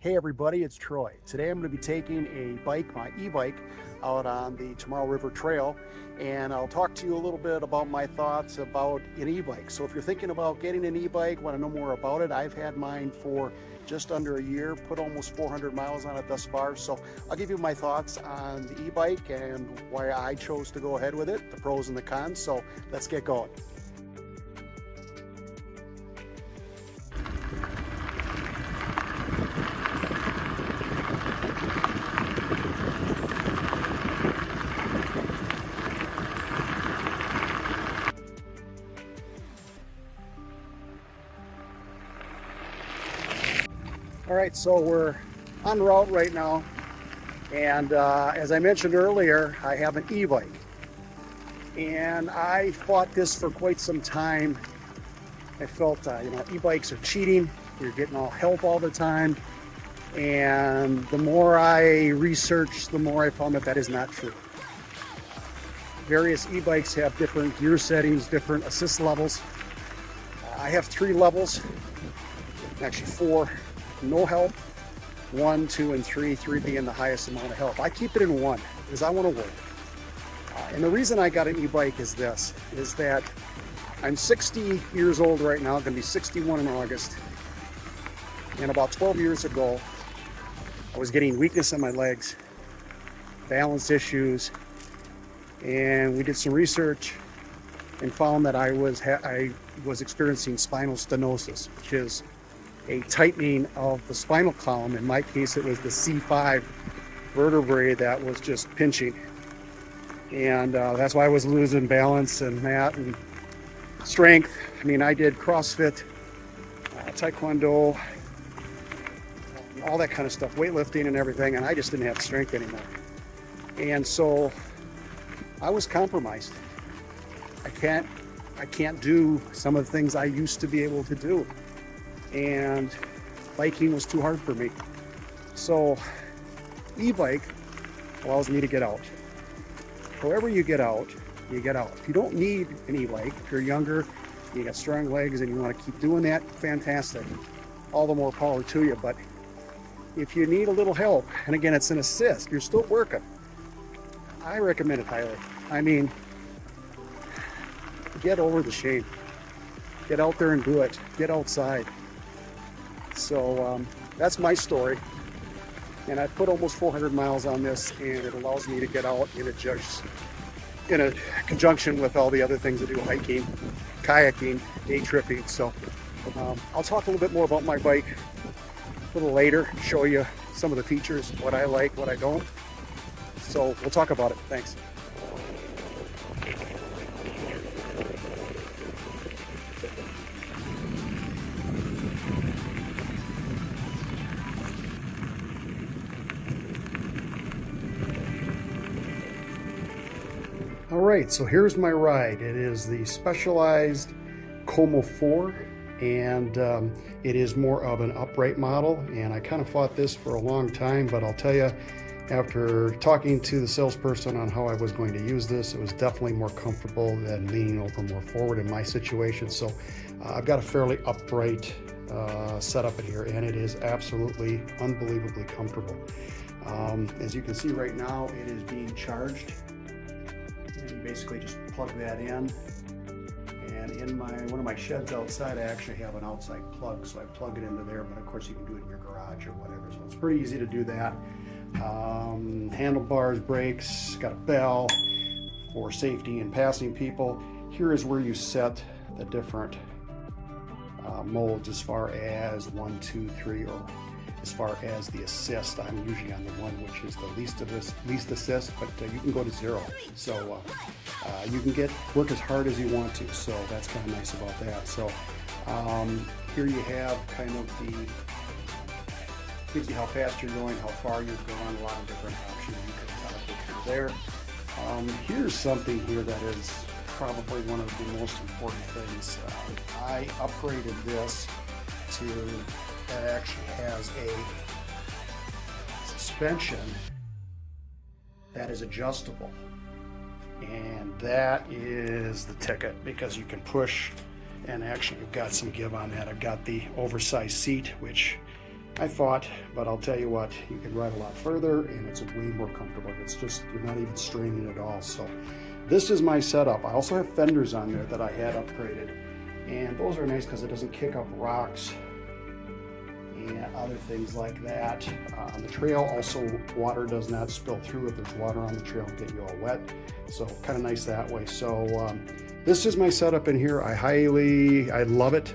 Hey everybody, it's Troy. Today I'm going to be taking my e-bike, out on the Tomorrow River Trail, and I'll talk to you a little bit about my thoughts about an e-bike. So if you're thinking about getting an e-bike, want to know more about it, I've had mine for just under a year, put almost 400 miles on it thus far. So I'll give you my thoughts on the e-bike and why I chose to go ahead with it, the pros and the cons. So let's get going. All right, so we're en route right now, and as I mentioned earlier, I have an e-bike, and I fought this for quite some time. I felt, e-bikes are cheating. You're getting all help all the time, and the more I researched, the more I found that that is not true. Various e-bikes have different gear settings, different assist levels. I have 3 levels, actually 4. No help, 1, 2, and 3, 3 being the highest amount of help. I keep it in 1 because I want to work. And the reason I got an e-bike is that I'm 60 years old right now, going to be 61 in August. And about 12 years ago, I was getting weakness in my legs, balance issues, and we did some research and found that I was experiencing spinal stenosis, which is a tightening of the spinal column. In my case, it was the C5 vertebrae that was just pinching. And that's why I was losing balance and strength. I mean, I did CrossFit, Taekwondo, all that kind of stuff, weightlifting and everything, and I just didn't have strength anymore. And so I was compromised. I can't do some of the things I used to be able to do. And biking was too hard for me. So e-bike allows me to get out. However you get out, you get out. If you don't need an e-bike, if you're younger, you got strong legs and you want to keep doing that, fantastic. All the more power to you. But if you need a little help, and again, it's an assist, you're still working, I recommend it highly. I mean, get over the shame. Get out there and do it. Get outside. So that's my story, and I put almost 400 miles on this, and it allows me to get out in a conjunction with all the other things I do: hiking, kayaking, day tripping. So I'll talk a little bit more about my bike a little later, show you some of the features, what I like, what I don't. So we'll talk about it. Thanks. All right, so here's my ride. It is the Specialized Como 4, and it is more of an upright model, and I kind of fought this for a long time, but I'll tell you, after talking to the salesperson on how I was going to use this, it was definitely more comfortable than leaning over more forward in my situation. So I've got a fairly upright setup in here, and it is absolutely unbelievably comfortable. As you can see right now, it is being charged. And you basically just plug that in, and in one of my sheds outside, I actually have an outside plug, so I plug it into there, but of course you can do it in your garage or whatever, so it's pretty easy to do that. Handlebars, brakes, got a bell for safety and passing people. Here is where you set the different modes as far as 1, 2, 3, or as far as the assist. I'm usually on the one which is the least assist, but you can go to 0. So you can work as hard as you want to. So that's kind of nice about that. So here you have kind of gives you how fast you're going, how far you've gone, a lot of different options you can go through there. Here's something here that is probably one of the most important things. I upgraded this to that actually has a suspension that is adjustable, and that is the ticket, because you can push, and actually we've got some give on that. I've got the oversized seat, which I thought, but I'll tell you what, you can ride a lot further and it's way more comfortable. It's just, you're not even straining at all. So this is my setup. I also have fenders on there that I had upgraded, and those are nice because it doesn't kick up rocks and other things like that. On the trail, also, water does not spill through. If there's water on the trail, get you all wet. So kind of nice that way. So this is my setup in here. I love it.